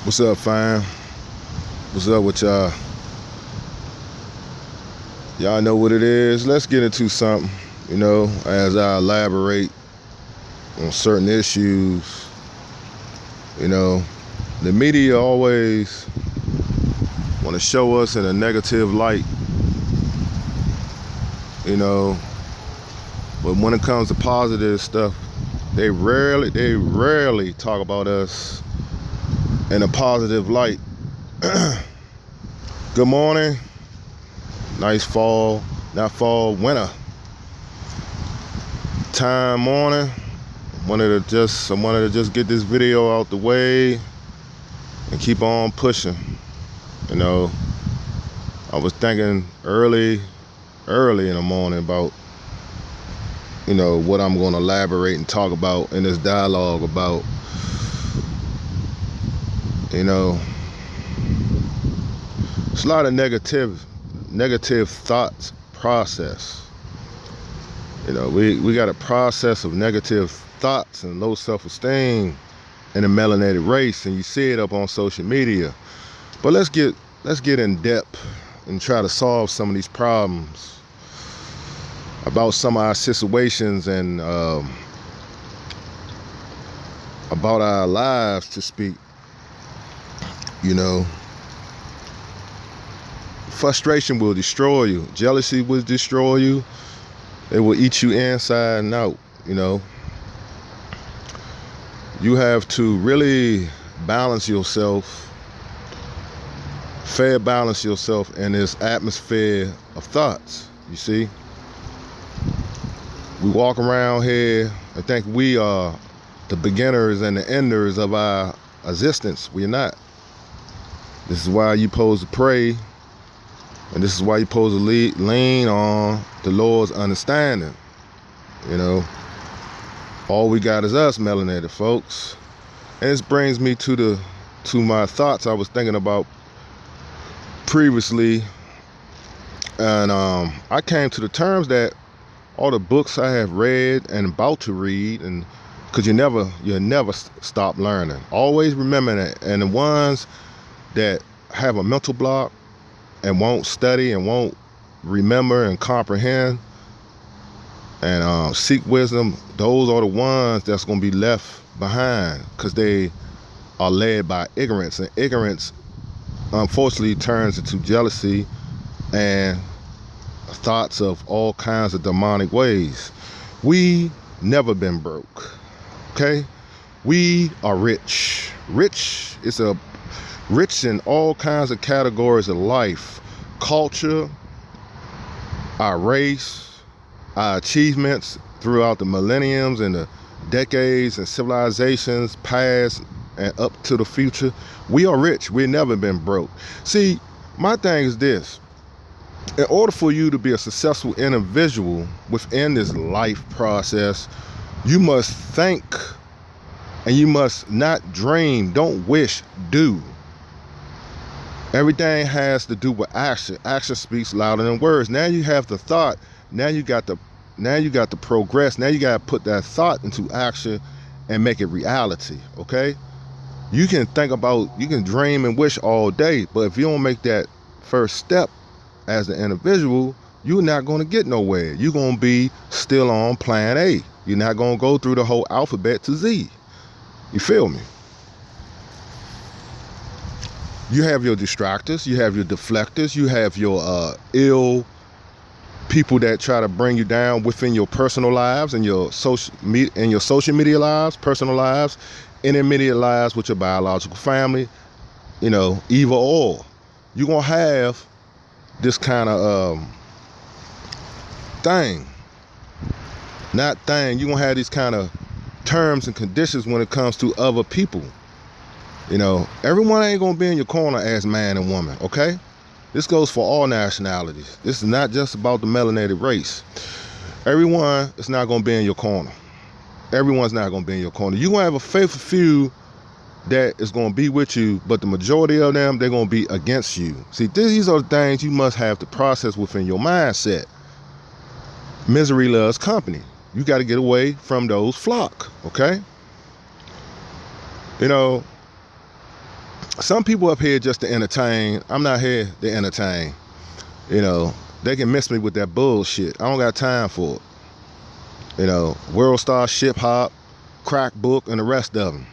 What's up, fam? What's up with y'all? Y'all know what it is. Let's get into something, as I elaborate on certain issues. The media always want to show us in a negative light, but when it comes to positive stuff, they rarely talk about us in a positive light. Good morning. Nice fall, not fall, winter time morning. I wanted to just get this video out the way and keep on pushing. I was thinking early in the morning about, what I'm going to elaborate and talk about in this dialogue about, it's a lot of negative thoughts process. We got a process of negative thoughts and low self-esteem in the melanated race, and you see it up on social media. But let's get in depth and try to solve some of these problems about some of our situations and about our lives, to speak. Frustration will destroy you. Jealousy will destroy you. It will eat you inside and out. You have to really balance yourself, balance yourself in this atmosphere of thoughts. You see, we walk around here and think we are the beginners and the enders of our existence. We're not. This is why you're supposed to pray, and this is why you're supposed to lean on the Lord's understanding. All we got is us, melanated folks. And this brings me to my thoughts I was thinking about previously. And I came to the terms that all the books I have read and about to read, and because you'll never stop learning. Always remember that. And the ones that have a mental block and won't study and won't remember and comprehend and seek wisdom, those are the ones that's going to be left behind, because they are led by ignorance, and ignorance unfortunately turns into jealousy and thoughts of all kinds of demonic ways. We never been broke, okay? We are rich. Rich in all kinds of categories of life, culture, our race, our achievements throughout the millenniums and the decades and civilizations past and up to the future. We are rich. We've never been broke. See, my thing is this. In order for you to be a successful individual within this life process, you must think, and you must not dream, don't wish, do. Everything has to do with action. Action speaks louder than words. Now you have the thought. Now you got to progress. Now you got to put that thought into action and make it reality. Okay? You can dream and wish all day, but if you don't make that first step as an individual, you're not going to get nowhere. You're going to be still on plan A. You're not going to go through the whole alphabet to Z. You feel me? You have your distractors, you have your deflectors, you have your ill people that try to bring you down within your personal lives and your social media lives, personal lives, intermediate lives with your biological family, either or. You're going to have this kind of thing. Not thing. You're going to have these kind of terms and conditions when it comes to other people. Everyone ain't gonna be in your corner as man and woman, okay? This goes for all nationalities. This is not just about the melanated race. Everyone is not gonna be in your corner. Everyone's not gonna be in your corner. You're gonna have a faithful few that is gonna be with you, but the majority of them, they're gonna be against you. See, these are the things you must have to process within your mindset. Misery loves company. You gotta get away from those flock, okay? Some people up here just to entertain. I'm not here to entertain. You know, they can miss me with that bullshit. I don't got time for it. You know, World Star, Ship Hop, Crack Book, and the rest of them.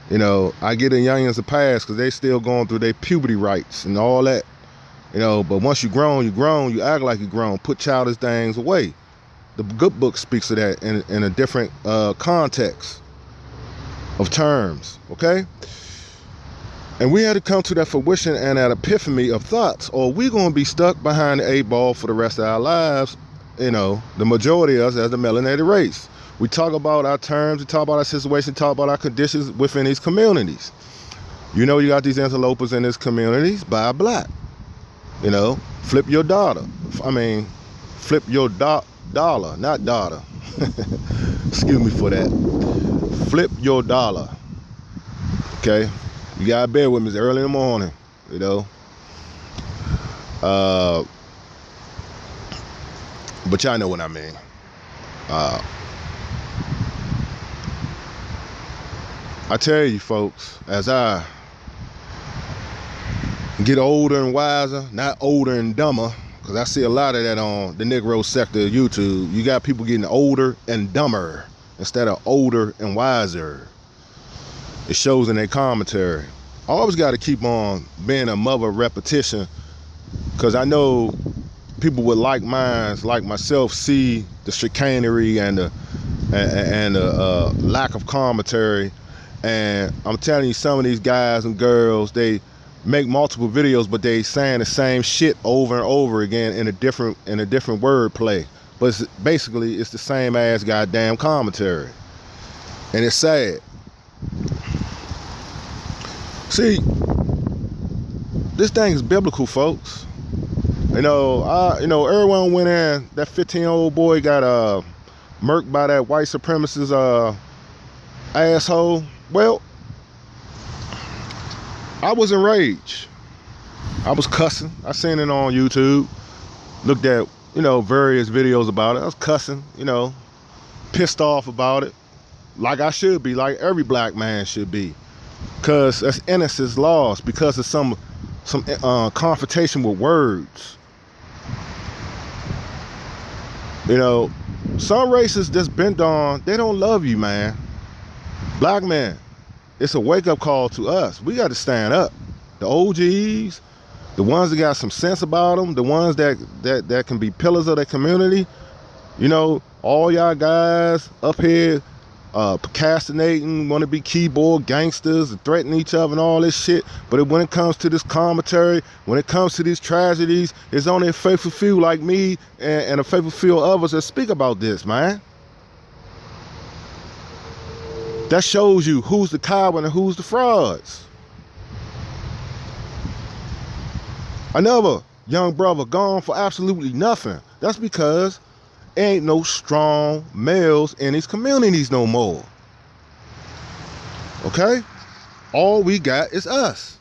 You know, I get the youngins a pass because they still going through their puberty rights and all that. You know, but once you grown, you act like you grown. Put childish things away. The good book speaks of that in a different context of terms, okay? And we had to come to that fruition and that epiphany of thoughts, or we gonna be stuck behind the 8 ball for the rest of our lives, you know, the majority of us as the melanated race. We talk about our terms, we talk about our situation, talk about our conditions within these communities. You know, you got these interlopers in these communities by black. You know, flip your daughter. Flip your dollar, not daughter. Excuse me for that. Flip your dollar. Okay? You gotta bear with me. It's early in the morning, you know. But y'all know what I mean. I tell you folks, as I get older and wiser, not older and dumber, because I see a lot of that on the Negro sector of YouTube. You got people getting older and dumber instead of older and wiser. It shows in their commentary. I always got to keep on being a mother of repetition, because I know people with like minds like myself see the chicanery and the lack of commentary. And I'm telling you, some of these guys and girls, they make multiple videos, but they saying the same shit over and over again in a different word play. But basically, it's the same ass goddamn commentary, and it's sad. See, this thing is biblical, folks. You know, everyone went in. That 15-year-old boy got murked by that white supremacist asshole. Well, I was enraged. I was cussing. I seen it on YouTube. Looked at, various videos about it. I was cussing, pissed off about it. Like I should be, like every black man should be. Because that's innocence lost because of some confrontation with words. Some races that's bent on, they don't love you, man. Black men, it's a wake-up call to us. We got to stand up. The OGs, the ones that got some sense about them, the ones that can be pillars of their community. All y'all guys up here procrastinating, want to be keyboard gangsters and threaten each other and all this shit. But when it comes to this commentary, when it comes to these tragedies, it's only a faithful few like me and a faithful few others that speak about this, man. That shows you who's the coward and who's the frauds. Another young brother gone for absolutely nothing. That's because ain't no strong males in these communities no more. Okay? All we got is us.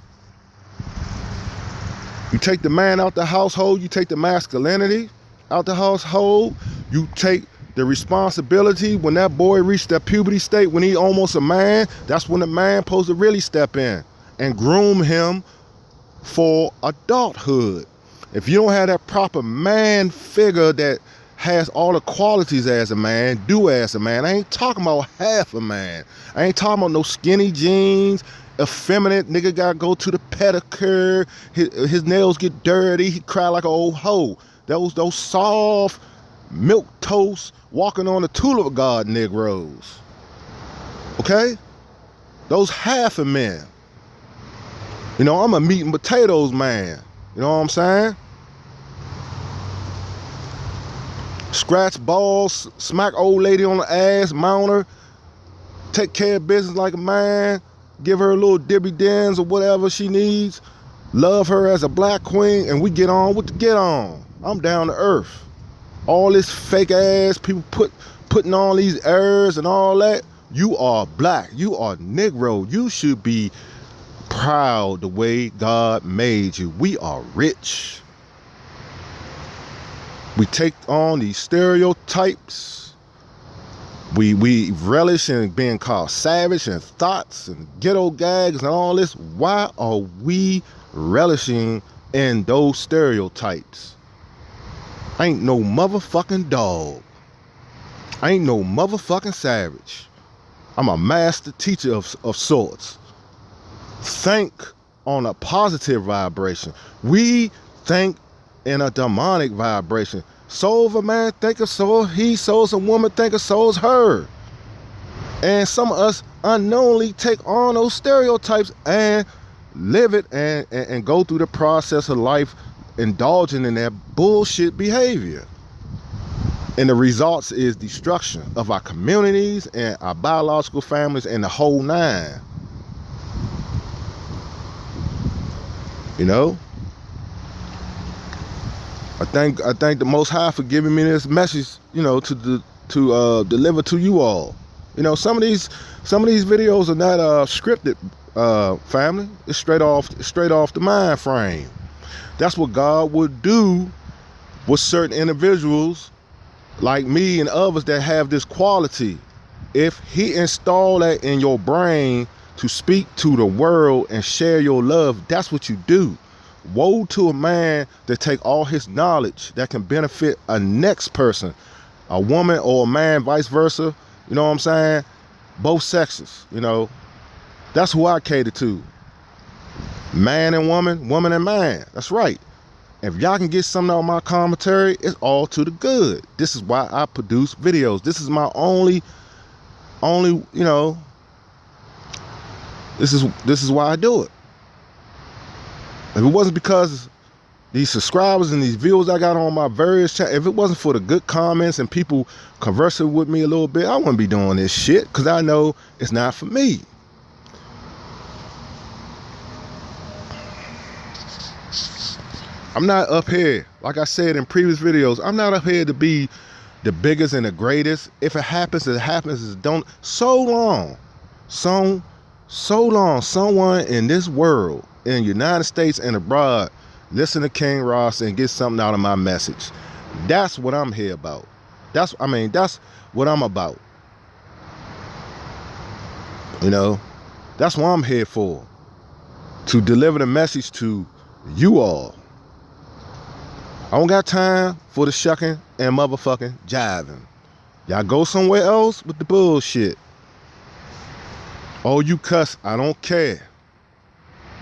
You take the man out the household, you take the masculinity out the household, you take the responsibility. When that boy reached that puberty state, when he almost a man, that's when the man supposed to really step in and groom him for adulthood. If you don't have that proper man figure that has all the qualities as a man, do as a man. I ain't talking about half a man. I ain't talking about no skinny jeans, effeminate nigga gotta go to the pedicure, his nails get dirty, he cry like an old hoe. Those soft milk toast walking on the tulip garden Negroes. Okay? Those half a men. I'm a meat and potatoes man. You know what I'm saying? Scratch balls, smack old lady on the ass, mount her, take care of business like a man, give her a little dibby dens or whatever she needs, love her as a black queen, and we get on with the get on. I'm down to earth. All this fake ass people putting on these airs and all that. You are black. You are Negro. You should be proud the way God made you. We are rich. We take on these stereotypes. We relish in being called savage and thoughts and ghetto gags and all this. Why are we relishing in those stereotypes? I ain't no motherfucking dog. I ain't no motherfucking savage. I'm a master teacher of sorts. Think on a positive vibration. We think in a demonic vibration. Soul of a man think of soul he, souls a woman think of souls her. And some of us unknowingly take on those stereotypes and live it and go through the process of life indulging in that bullshit behavior. And the results is destruction of our communities and our biological families and the whole nine. You know? I thank the Most High for giving me this message, you know, to deliver to you all. You know, some of these videos are not scripted, family. It's straight off the mind frame. That's what God would do with certain individuals like me and others that have this quality. If He installed that in your brain to speak to the world and share your love, that's what you do. Woe to a man that take all his knowledge that can benefit a next person, a woman or a man, vice versa. You know what I'm saying? Both sexes, you know. That's who I cater to. Man and woman, woman and man. That's right. If y'all can get something out of my commentary, it's all to the good. This is why I produce videos. This is my only, you know, this is why I do it. If it wasn't because these subscribers and these views I got on my various channels, if it wasn't for the good comments and people conversing with me a little bit, I wouldn't be doing this shit, because I know it's not for me. I'm not up here, like I said in previous videos, I'm not up here to be the biggest and the greatest. If it happens, it happens. It don't. So long, someone in this world, in the United States and abroad, listen to King Ross and get something out of my message. That's what I'm here about. That's what I'm about. You know, that's what I'm here for. To deliver the message to you all. I don't got time for the shucking and motherfucking jiving. Y'all go somewhere else with the bullshit. Oh, you cuss, I don't care.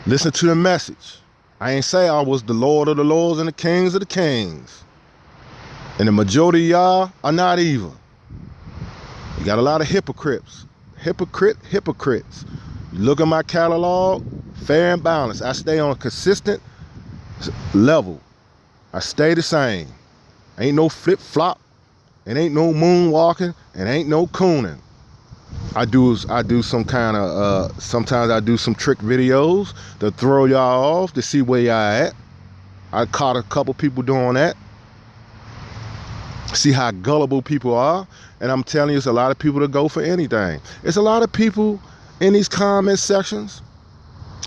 Listen to the message. I ain't say I was the Lord of the Lords and the Kings of the Kings. And the majority of y'all are not either. You got a lot of hypocrites. Hypocrites. You look at my catalog, fair and balanced. I stay on a consistent level. I stay the same. Ain't no flip-flop. It ain't no moonwalking. And ain't no cooning. I do some kind of, sometimes I do some trick videos to throw y'all off to see where y'all at. I caught a couple people doing that. See how gullible people are. And I'm telling you, it's a lot of people that go for anything. It's a lot of people in these comment sections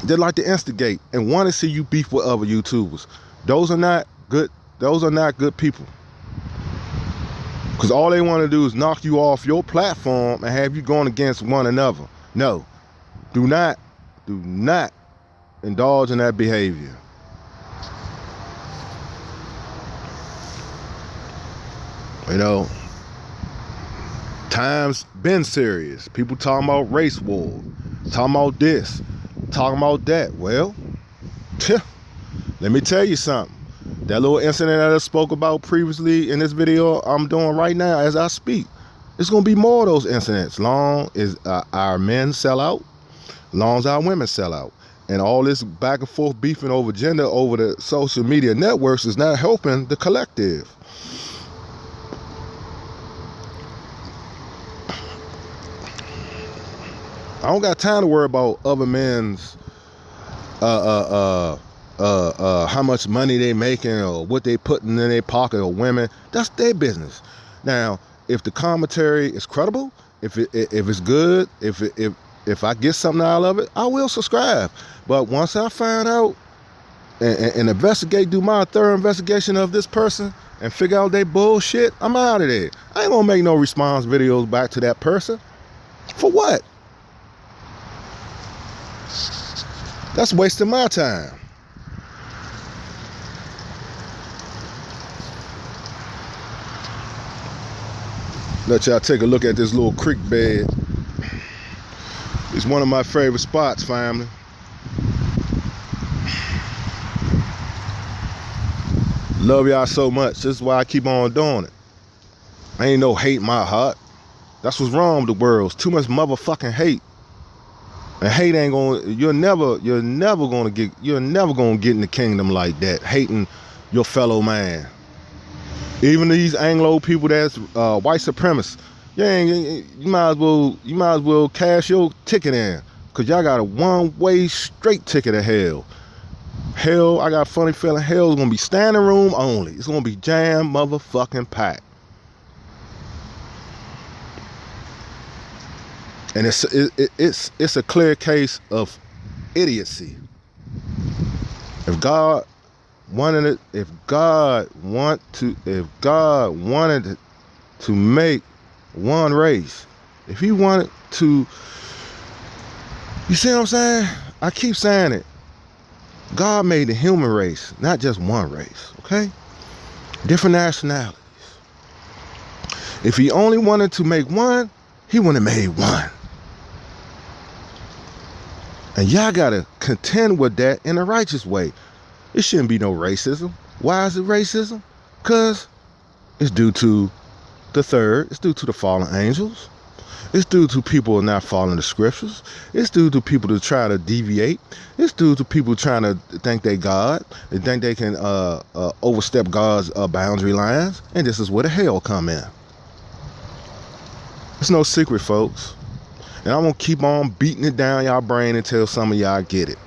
that like to instigate and want to see you beef with other YouTubers. Those are not good people. Because all they want to do is knock you off your platform and have you going against one another. No, do not indulge in that behavior. You know, times been serious. People talking about race war, talking about this, talking about that. Well, let me tell you something. That little incident that I spoke about previously in this video I'm doing right now as I speak, it's going to be more of those incidents. Long as our men sell out, long as our women sell out. And all this back and forth beefing over gender over the social media networks is not helping the collective. I don't got time to worry about other men's how much money they making or what they putting in their pocket, or women. That's their business. Now, if the commentary is credible, if it's good, if I get something out of it, I will subscribe. But once I find out and investigate, do my thorough investigation of this person, and figure out they bullshit, I'm out of there. I ain't gonna make no response videos back to that person. For what? That's wasting my time. Let y'all take a look at this little creek bed. It's one of my favorite spots, family. Love y'all so much. This is why I keep on doing it. Ain't no hate in my heart. That's what's wrong with the world. It's too much motherfucking hate. And hate ain't gonna, you're never gonna get in the kingdom like that, hating your fellow man. Even these Anglo people that's white supremacists, you might as well cash your ticket in, cause y'all got a one-way straight ticket to hell. Hell, I got a funny feeling hell's gonna be standing room only. It's gonna be jam motherfucking packed. And it's a clear case of idiocy. If God wanted to make one race, if he wanted to, you see what I'm saying? I keep saying it. God made the human race, not just one race, okay? Different nationalities. If he only wanted to make one, he wouldn't have made one. And y'all gotta contend with that in a righteous way. It shouldn't be no racism. Why is it racism? Because it's due to the third. It's due to the fallen angels. It's due to people not following the scriptures. It's due to people to try to deviate. It's due to people trying to think they God. They think they can overstep God's boundary lines. And this is where the hell come in. It's no secret, folks. And I'm going to keep on beating it down y'all brain until some of y'all get it.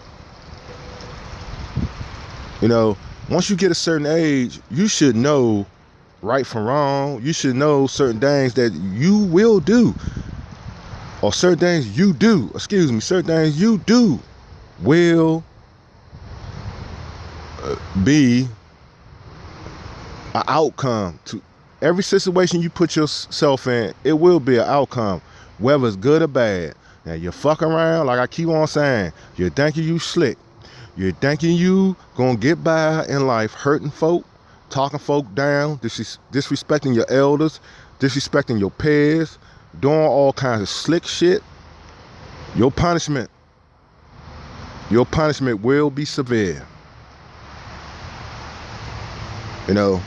You know, once you get a certain age, you should know right from wrong. You should know certain things that you will do. Or certain things you do. Certain things you do will be an outcome to every situation you put yourself in. It will be an outcome, whether it's good or bad. Now you fuck around, like I keep on saying, you're thinking you slick. You're thinking you gonna get by in life hurting folk, talking folk down, disrespecting your elders, disrespecting your peers, doing all kinds of slick shit. Your punishment will be severe. You know,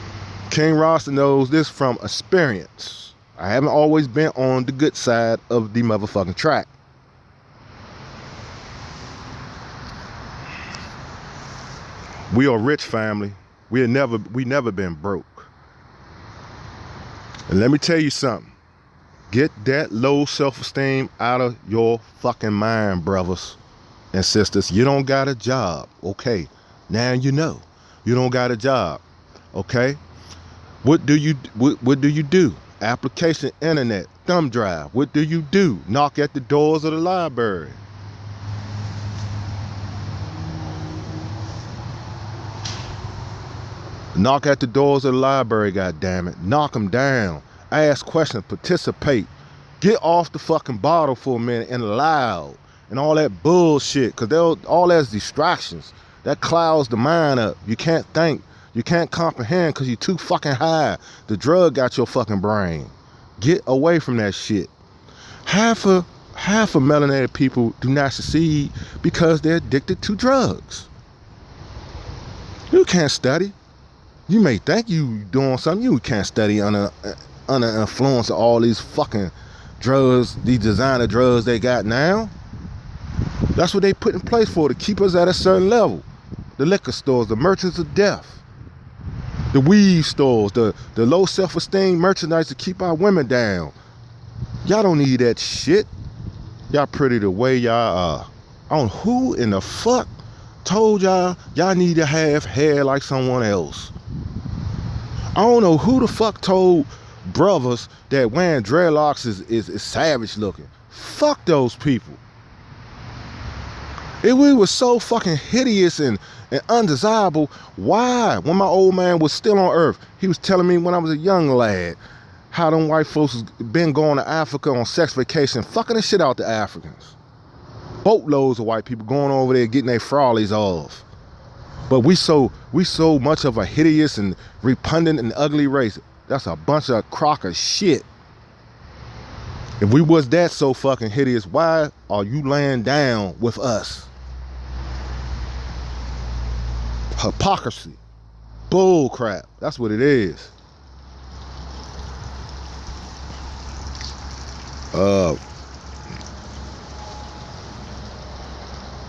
King Rasta knows this from experience. I haven't always been on the good side of the motherfucking track. We are rich, family. We never been broke. And let me tell you something. Get that low self-esteem out of your fucking mind, brothers and sisters. You don't got a job. Okay. Now you know. You don't got a job. Okay. What do you do? Application, internet, thumb drive. What do you do? Knock at the doors of the library. Knock at the doors of the library, goddammit. Knock them down. Ask questions. Participate. Get off the fucking bottle for a minute and loud and all that bullshit, because all that's distractions. That clouds the mind up. You can't think. You can't comprehend because you're too fucking high. The drug got your fucking brain. Get away from that shit. Half of melanated people do not succeed because they're addicted to drugs. You can't study. You may think you doing something. You can't study under influence of all these fucking drugs, these designer drugs they got now. That's what they put in place for, to keep us at a certain level. The liquor stores, the merchants of death, the weed stores, the low self-esteem merchandise to keep our women down. Y'all don't need that shit. Y'all pretty the way y'all are. I don't know who in the fuck told y'all need to have hair like someone else. I don't know who the fuck told brothers that wearing dreadlocks is savage looking. Fuck those people. We was so fucking hideous and undesirable. Why? When my old man was still on earth, he was telling me when I was a young lad how them white folks been going to Africa on sex vacation, fucking the shit out the Africans. Boatloads of white people going over there getting their frolies off. But we so much of a hideous and repugnant and ugly race. That's a bunch of crock of shit. If we was that so fucking hideous, why are you laying down with us? Hypocrisy. Bull crap. That's what it is.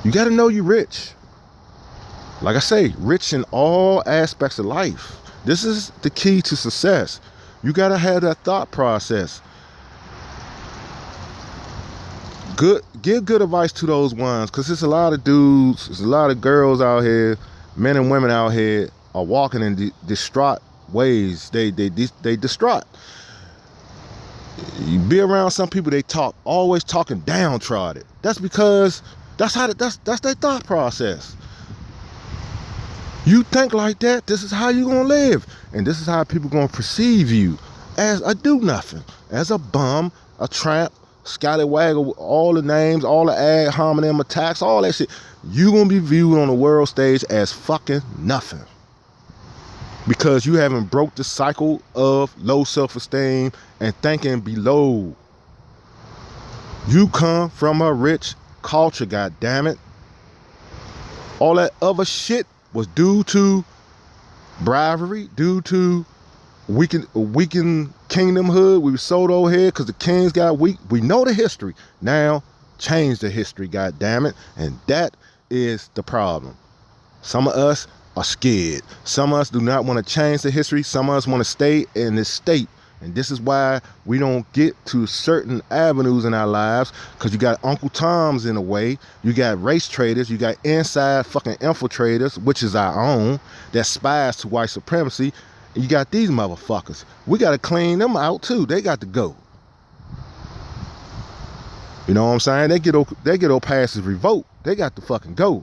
You gotta know you're rich. Like I say, rich in all aspects of life. This is the key to success. You gotta have that thought process. Give good advice to those ones, because there's a lot of dudes, there's a lot of girls out here, men and women out here are walking in distraught ways. They distraught. You be around some people, they always talking downtrodden. That's because that's their thought process. You think like that, this is how you gonna live, and this is how people gonna perceive you, as a do nothing, as a bum, a tramp, scallywag, all the names, all the ad hominem attacks, all that shit. You gonna be viewed on the world stage as fucking nothing, because you haven't broke the cycle of low self-esteem and thinking below. You come from a rich culture, god damn it. All that other shit was due to bribery, due to weakened kingdomhood. We were sold over here because the kings got weak. We know the history. Now change the history, god damn it. And that is the problem. Some of us are scared. Some of us do not want to change the history. Some of us want to stay in this state. And this is why we don't get to certain avenues in our lives, because you got Uncle Toms in the way. You got race traders. You got inside fucking infiltrators, which is our own, that spies to white supremacy. And you got these motherfuckers. We got to clean them out too. They got to go. You know what I'm saying? They get old passes revoked. They got to fucking go.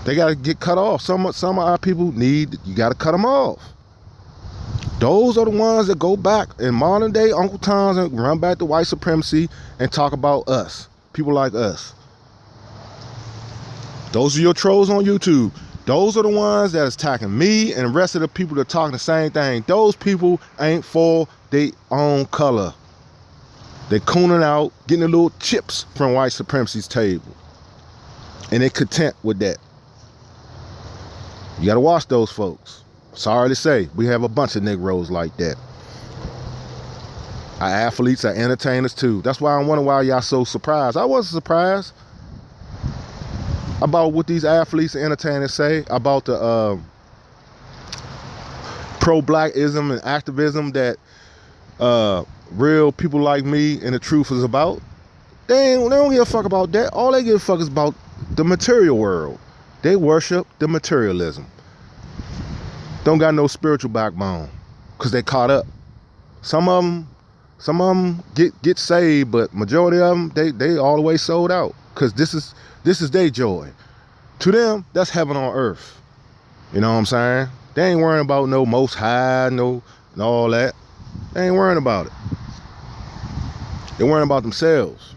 They got to get cut off. Some of our people you got to cut them off. Those are the ones that go back in modern day Uncle Toms and run back to white supremacy and talk about us, people like us. Those are your trolls on YouTube. Those are the ones that is attacking me and the rest of the people that are talking the same thing. Those people ain't for their own color. They're cooning out, getting the little chips from white supremacy's table. And they're content with that. You gotta watch those folks. Sorry to say, we have a bunch of Negroes like that. Our athletes, our entertainers too. That's why I wonder why y'all so surprised. I wasn't surprised about what these athletes and entertainers say about the pro-blackism and activism that real people like me and the truth is about. They don't give a fuck about that. All they give a fuck is about the material world. They worship the materialism. Don't got no spiritual backbone, because they caught up. Some of them get saved, but majority of them they all the way sold out, because this is their joy. To them, that's heaven on earth. You know what I'm saying? They ain't worrying about no most high, and all that. They ain't worrying about it. They're worrying about themselves.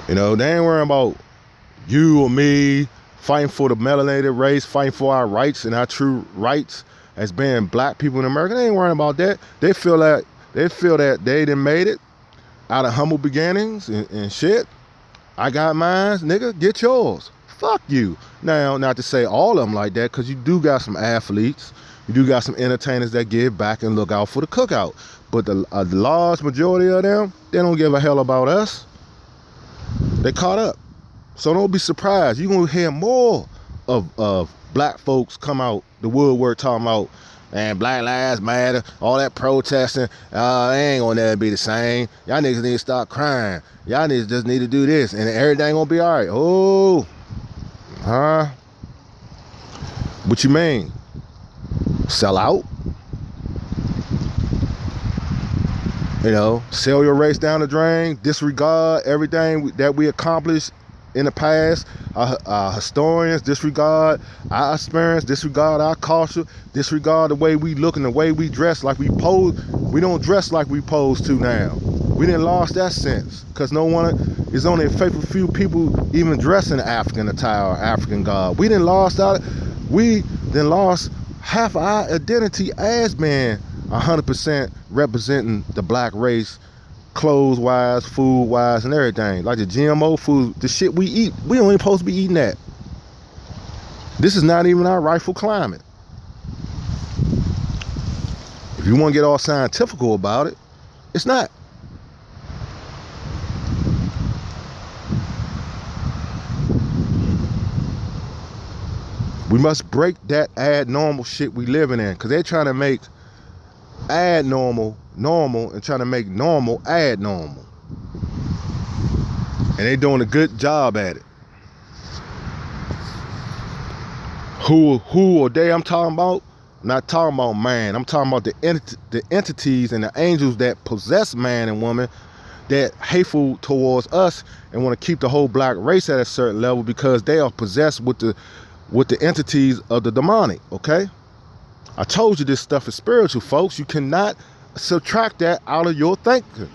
You know, they ain't worrying about you or me fighting for the melanated race, fighting for our rights and our true rights as being black people in America. They ain't worrying about that. They feel that they done made it out of humble beginnings and shit. I got mine, nigga, get yours. Fuck you. Now, not to say all of them like that, because you do got some athletes, you do got some entertainers that give back and look out for the cookout. But the large majority of them, they don't give a hell about us. They caught up. So don't be surprised. You're going to hear more of black folks come out the woodwork talking about, man, Black Lives Matter, all that protesting. They ain't going to never be the same. Y'all niggas need to stop crying. Y'all niggas just need to do this, and everything going to be all right. Oh, huh? What you mean? Sell out? You know, sell your race down the drain, disregard everything that we accomplished in the past. Our historians disregard our experience, disregard our culture, disregard the way we look and the way we dress like we pose. We don't dress like we pose to now. We didn't lost that sense because no one is only a faithful few people even dress in African attire or African garb. We didn't lost out. We then lost half our identity as being 100% representing the black race, clothes wise, food wise, and everything. Like the GMO food, the shit we eat, we don't even supposed to be eating that. This is not even our rightful climate. If you want to get all scientific about it, it's not. We must break that abnormal shit we living in, because they're trying to make abnormal normal and trying to make normal abnormal. And they doing a good job at it. Who or they I'm talking about? I'm not talking about man. I'm talking about the entities and the angels that possess man and woman that hateful towards us and want to keep the whole black race at a certain level because they are possessed with the entities of the demonic, okay? I told you this stuff is spiritual, folks. You cannot subtract that out of your thinking.